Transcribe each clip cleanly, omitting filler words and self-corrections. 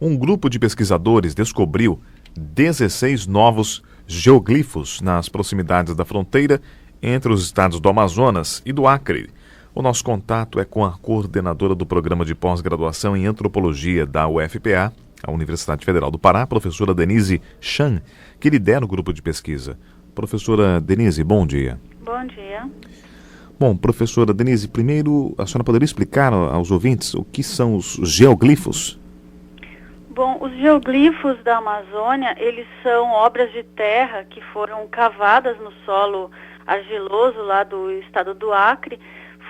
Um grupo de pesquisadores descobriu 16 novos geoglifos nas proximidades da fronteira entre os estados do Amazonas e do Acre. O nosso contato é com a coordenadora do programa de pós-graduação em antropologia da UFPA, a Universidade Federal do Pará, professora Denise Chan, que lidera o grupo de pesquisa. Professora Denise, bom dia. Bom dia. Bom, professora Denise, primeiro a senhora poderia explicar aos ouvintes o que são os geoglifos? Bom, os geoglifos da Amazônia, eles são obras de terra que foram cavadas no solo argiloso lá do estado do Acre,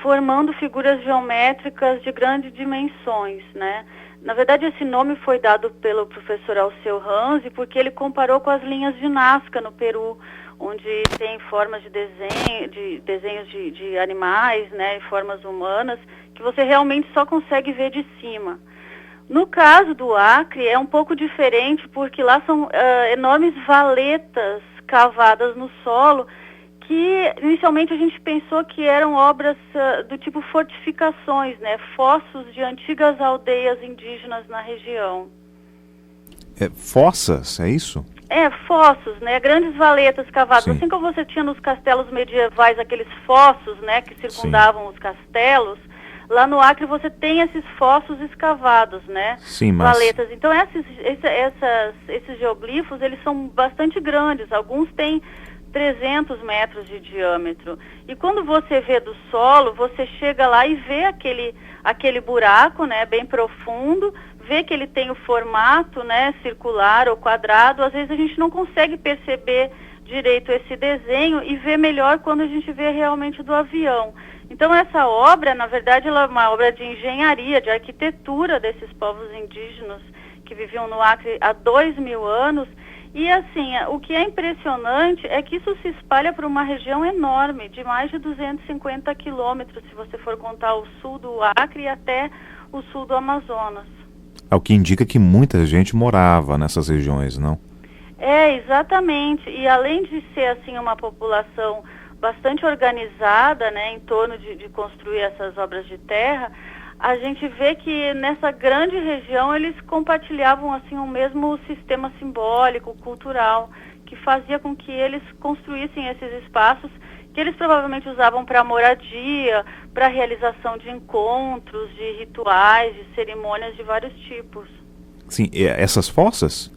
formando figuras geométricas de grandes dimensões, né? Na verdade, esse nome foi dado pelo professor Alceu Ranzi porque ele comparou com as linhas de Nazca no Peru, onde tem formas de desenhos de animais, né, e formas humanas, que você realmente só consegue ver de cima. No caso do Acre, é um pouco diferente, porque lá são enormes valetas cavadas no solo, que inicialmente a gente pensou que eram obras do tipo fortificações, né, fossos de antigas aldeias indígenas na região. Fossas, é isso? Fossos, né, grandes valetas cavadas. Sim. Assim como você tinha nos castelos medievais aqueles fossos, né, que circundavam Sim. os castelos, lá no Acre você tem esses fossos escavados, né? Sim, mas... Valetas. Então esses geoglifos, eles são bastante grandes. Alguns têm 300 metros de diâmetro. E quando você vê do solo, você chega lá e vê aquele buraco, né, bem profundo, vê que ele tem o formato, né, circular ou quadrado. Às vezes a gente não consegue perceber direito esse desenho e ver melhor quando a gente vê realmente do avião. Então essa obra, na verdade, ela é uma obra de engenharia, de arquitetura desses povos indígenas que viviam no Acre há 2.000 anos. E assim, o que é impressionante é que isso se espalha por uma região enorme, de mais de 250 quilômetros, se você for contar o sul do Acre até o sul do Amazonas. O que indica que muita gente morava nessas regiões, não? Exatamente. E além de ser assim uma população bastante organizada, né, em torno de construir essas obras de terra, a gente vê que nessa grande região eles compartilhavam assim o mesmo sistema simbólico, cultural, que fazia com que eles construíssem esses espaços que eles provavelmente usavam para moradia, para realização de encontros, de rituais, de cerimônias de vários tipos. Sim, essas fossas?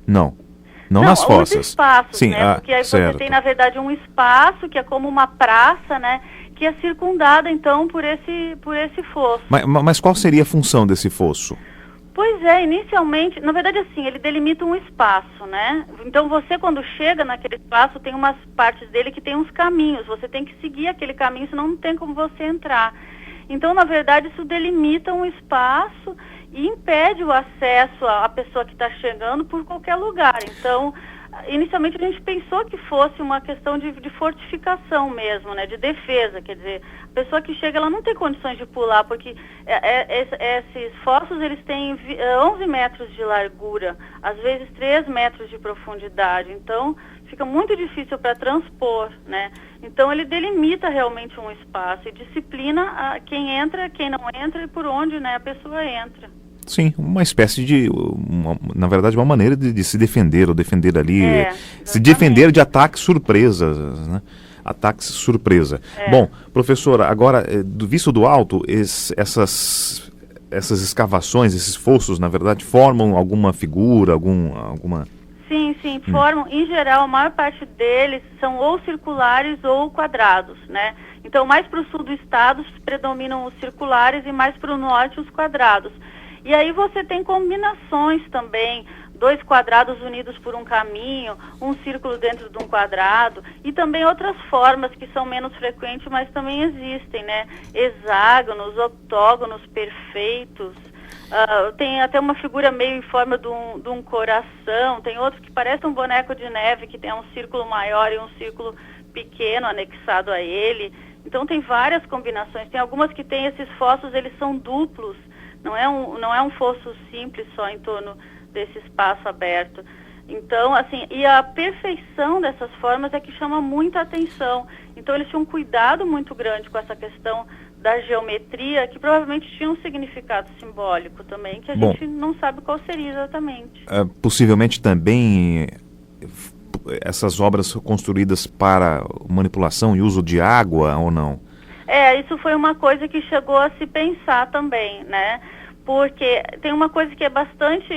Não nas fossas. Os espaços, Sim, né? Porque aí certo. você tem, na verdade, um espaço que é como uma praça, né? Que é circundada, então, por esse fosso. Mas qual seria a função desse fosso? Pois é, inicialmente, na verdade, assim, ele delimita um espaço, né? Então, você, quando chega naquele espaço, tem umas partes dele que tem uns caminhos. Você tem que seguir aquele caminho, senão não tem como você entrar. Então, na verdade, isso delimita um espaço e impede o acesso à pessoa que está chegando por qualquer lugar. Então, inicialmente a gente pensou que fosse uma questão de fortificação mesmo, né, de defesa, quer dizer, a pessoa que chega, ela não tem condições de pular, porque esses fossos, eles têm 11 metros de largura, às vezes 3 metros de profundidade, então fica muito difícil para transpor, né, então ele delimita realmente um espaço e disciplina quem entra, quem não entra e por onde, né, a pessoa entra. Sim, uma espécie de, na verdade, uma maneira de se defender, ou defender ali, se defender de ataques surpresas, né? Ataques surpresa. Bom, professora, agora, visto do alto, essas escavações, esses fossos, na verdade, formam alguma figura, alguma... Sim, formam, em geral, a maior parte deles são ou circulares ou quadrados, né? Então, mais para o sul do estado predominam os circulares e mais para o norte os quadrados. E aí você tem combinações também, 2 quadrados unidos por um caminho, um círculo dentro de um quadrado, e também outras formas que são menos frequentes, mas também existem, né? Hexágonos, octógonos perfeitos, tem até uma figura meio em forma de um coração, tem outro que parece um boneco de neve, que tem um círculo maior e um círculo pequeno anexado a ele. Então tem várias combinações, tem algumas que tem esses fossos, eles são duplos, não é um fosso simples só em torno desse espaço aberto. Então, assim, e a perfeição dessas formas é que chama muita atenção. Então, eles tinham um cuidado muito grande com essa questão da geometria que provavelmente tinha um significado simbólico também, que a gente não sabe qual seria exatamente. Possivelmente também essas obras construídas para manipulação e uso de água ou não? Isso foi uma coisa que chegou a se pensar também, né? Porque tem uma coisa que é bastante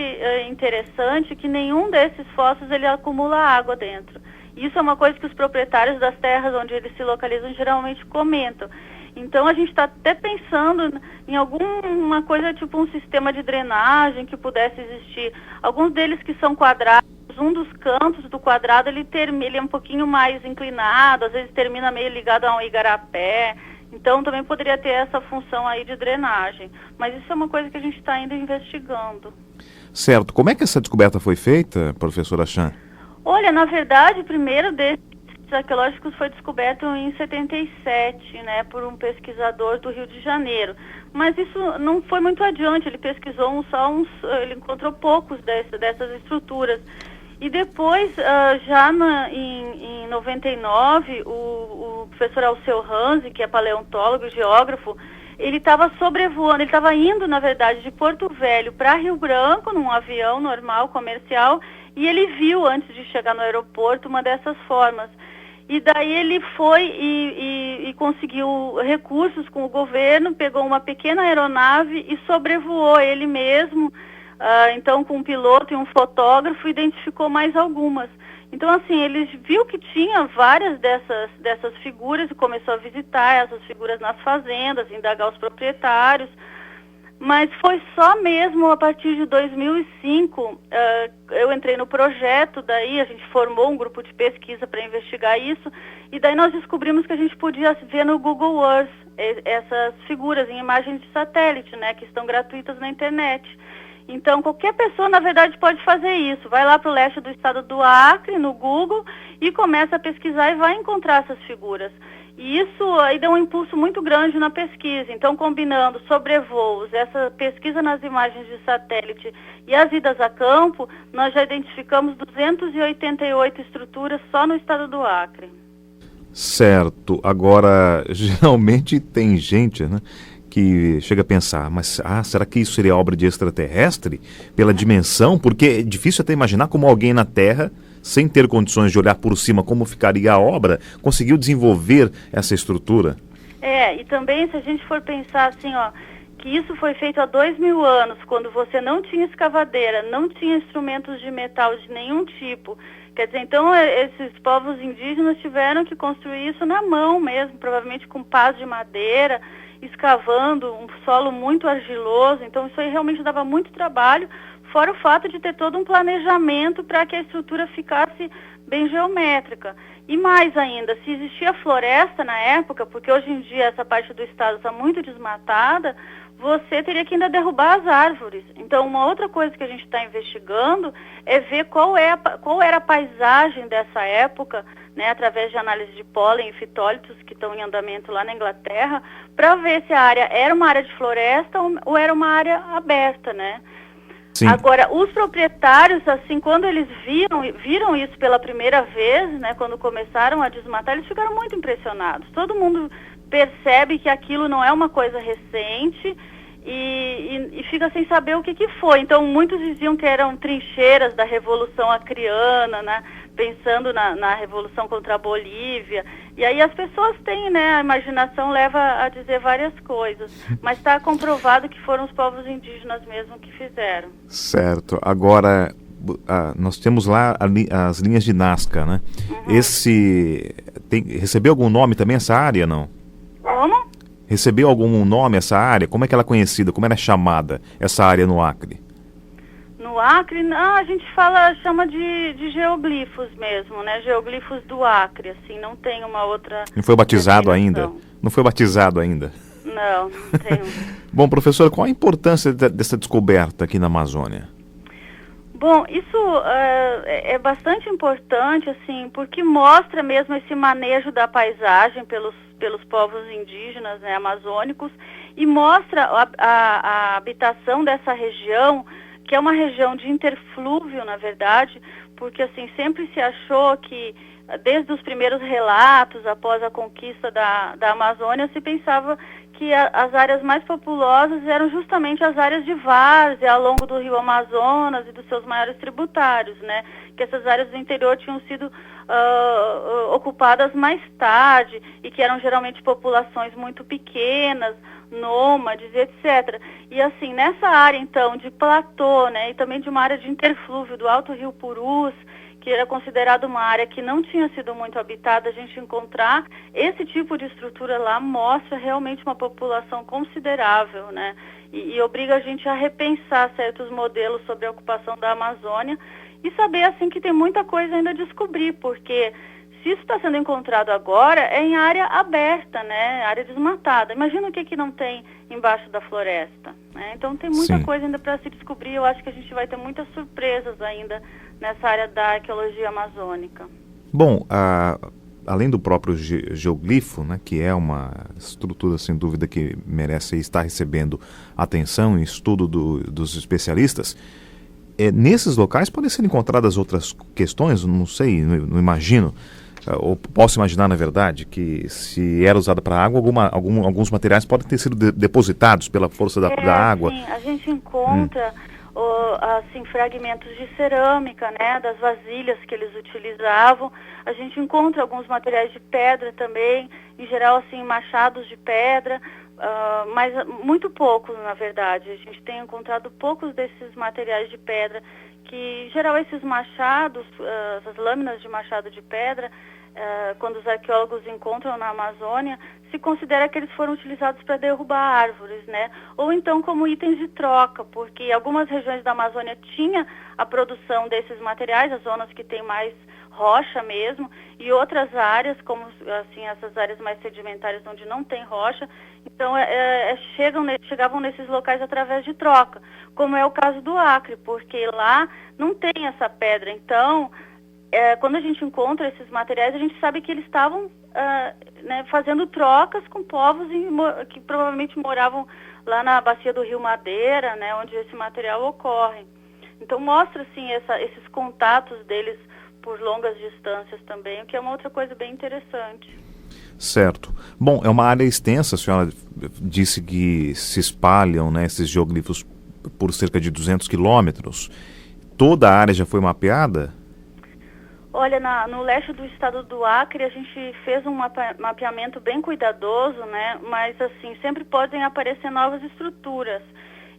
interessante, que nenhum desses fósseis ele acumula água dentro. Isso é uma coisa que os proprietários das terras onde eles se localizam geralmente comentam. Então a gente está até pensando em alguma coisa tipo um sistema de drenagem que pudesse existir. Alguns deles que são quadrados, um dos cantos do quadrado ele é um pouquinho mais inclinado, às vezes termina meio ligado a um igarapé. Então também poderia ter essa função aí de drenagem. Mas isso é uma coisa que a gente está ainda investigando. Certo. Como é que essa descoberta foi feita, professora Chan? Olha, na verdade, o primeiro desses arqueológicos foi descoberto em 77, né, por um pesquisador do Rio de Janeiro. Mas isso não foi muito adiante, ele pesquisou ele encontrou poucos dessas estruturas. E depois, em 99, o professor Alceu Ranzi, que é paleontólogo e geógrafo, ele estava sobrevoando, ele estava indo, na verdade, de Porto Velho para Rio Branco, num avião normal, comercial, e ele viu, antes de chegar no aeroporto, uma dessas formas. E daí ele foi e conseguiu recursos com o governo, pegou uma pequena aeronave e sobrevoou ele mesmo, então com um piloto e um fotógrafo, identificou mais algumas. Então, assim, ele viu que tinha várias dessas figuras e começou a visitar essas figuras nas fazendas, indagar os proprietários. Mas foi só mesmo a partir de 2005, eu entrei no projeto, daí a gente formou um grupo de pesquisa para investigar isso, e daí nós descobrimos que a gente podia ver no Google Earth essas figuras em imagens de satélite, né, que estão gratuitas na internet. Então, qualquer pessoa, na verdade, pode fazer isso. Vai lá para o leste do estado do Acre, no Google, e começa a pesquisar e vai encontrar essas figuras. E isso aí deu um impulso muito grande na pesquisa. Então, combinando sobrevoos, essa pesquisa nas imagens de satélite e as idas a campo, nós já identificamos 288 estruturas só no estado do Acre. Certo. Agora, geralmente tem gente, né, que chega a pensar, mas será que isso seria obra de extraterrestre? Pela dimensão? Porque é difícil até imaginar como alguém na Terra, sem ter condições de olhar por cima como ficaria a obra, conseguiu desenvolver essa estrutura. E também se a gente for pensar assim, que isso foi feito há 2000 anos, quando você não tinha escavadeira, não tinha instrumentos de metal de nenhum tipo. Quer dizer, então esses povos indígenas tiveram que construir isso na mão mesmo, provavelmente com pás de madeira, escavando um solo muito argiloso. Então isso aí realmente dava muito trabalho, fora o fato de ter todo um planejamento para que a estrutura ficasse bem geométrica. E mais ainda, se existia floresta na época, porque hoje em dia essa parte do estado está muito desmatada, você teria que ainda derrubar as árvores. Então, uma outra coisa que a gente está investigando é ver qual era a paisagem dessa época, né, através de análise de pólen e fitólitos que estão em andamento lá na Inglaterra, para ver se a área era uma área de floresta ou era uma área aberta, né? Sim. Agora, os proprietários, assim, quando eles viram isso pela primeira vez, né, quando começaram a desmatar, eles ficaram muito impressionados. Todo mundo percebe que aquilo não é uma coisa recente e fica sem saber o que foi. Então, muitos diziam que eram trincheiras da Revolução Acreana, né, pensando na Revolução contra a Bolívia. E aí as pessoas têm, né, a imaginação leva a dizer várias coisas. Mas está comprovado que foram os povos indígenas mesmo que fizeram. Certo. Agora, nós temos lá as linhas de Nazca, né? Uhum. Recebeu algum nome também essa área, não? Como? Recebeu algum nome essa área? Como é que ela é conhecida? Como ela é chamada, essa área no Acre? No Acre, a gente chama de geoglifos mesmo, né? Geoglifos do Acre, assim, não tem uma outra... Não foi batizado ainda? Não foi batizado ainda? Não tenho. Bom, professor, qual a importância dessa descoberta aqui na Amazônia? Bom, isso é bastante importante, assim, porque mostra mesmo esse manejo da paisagem pelos povos indígenas, né, amazônicos, e mostra a habitação dessa região, que é uma região de interflúvio, na verdade, porque assim sempre se achou que, desde os primeiros relatos após a conquista da Amazônia, se pensava que as áreas mais populosas eram justamente as áreas de várzea ao longo do rio Amazonas e dos seus maiores tributários, né? Que essas áreas do interior tinham sido ocupadas mais tarde e que eram geralmente populações muito pequenas, nômades, etc. E assim, nessa área então de platô, né, e também de uma área de interflúvio do Alto Rio Purus, que era considerada uma área que não tinha sido muito habitada, a gente encontrar esse tipo de estrutura lá mostra realmente uma população considerável, né? E obriga a gente a repensar certos modelos sobre a ocupação da Amazônia e saber, assim, que tem muita coisa ainda a descobrir, porque se isso está sendo encontrado agora, é em área aberta, né? Área desmatada. Imagina o que não tem embaixo da floresta, né? Então tem muita coisa ainda para se descobrir. Eu acho que a gente vai ter muitas surpresas ainda nessa área da arqueologia amazônica. Bom, além do próprio geoglifo, né, que é uma estrutura sem dúvida que merece estar recebendo atenção e estudo dos especialistas, nesses locais podem ser encontradas outras questões, não sei, não imagino, ou posso imaginar na verdade que se era usada para água, alguns materiais podem ter sido depositados pela força da água. Sim, a gente encontra assim, fragmentos de cerâmica, né, das vasilhas que eles utilizavam. A gente encontra alguns materiais de pedra também, em geral assim, machados de pedra, mas muito poucos na verdade. A gente tem encontrado poucos desses materiais de pedra, que em geral esses machados, essas lâminas de machado de pedra, quando os arqueólogos encontram na Amazônia, se considera que eles foram utilizados para derrubar árvores, né? Ou então como itens de troca, porque algumas regiões da Amazônia tinha a produção desses materiais, as zonas que tem mais rocha mesmo, e outras áreas, como assim, essas áreas mais sedimentares onde não tem rocha, então chegavam nesses locais através de troca, como é o caso do Acre, porque lá não tem essa pedra. Então, quando a gente encontra esses materiais, a gente sabe que eles estavam fazendo trocas com povos que provavelmente moravam lá na bacia do Rio Madeira, né, onde esse material ocorre. Então mostra assim, esses contatos deles por longas distâncias também, o que é uma outra coisa bem interessante. Certo. Bom, é uma área extensa, a senhora disse que se espalham, né, esses geoglifos por cerca de 200 quilômetros. Toda a área já foi mapeada? Olha, no leste do estado do Acre a gente fez um mapeamento bem cuidadoso, né? Mas assim, sempre podem aparecer novas estruturas.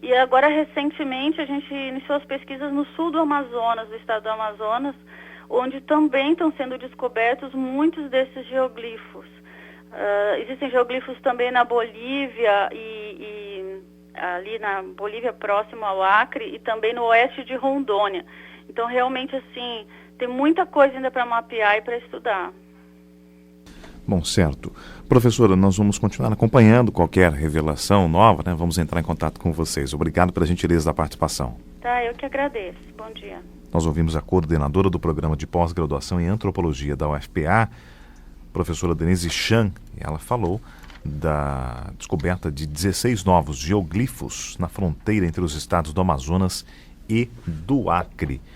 E agora, recentemente, a gente iniciou as pesquisas no sul do Amazonas, do estado do Amazonas, onde também estão sendo descobertos muitos desses geoglifos. Existem geoglifos também na Bolívia e ali na Bolívia próximo ao Acre e também no oeste de Rondônia. Então, realmente, assim, tem muita coisa ainda para mapear e para estudar. Bom, certo. Professora, nós vamos continuar acompanhando qualquer revelação nova, né? Vamos entrar em contato com vocês. Obrigado pela gentileza da participação. Tá, eu que agradeço. Bom dia. Nós ouvimos a coordenadora do programa de pós-graduação em antropologia da UFPA, professora Denise Chan. Ela falou da descoberta de 16 novos geoglifos na fronteira entre os estados do Amazonas e do Acre.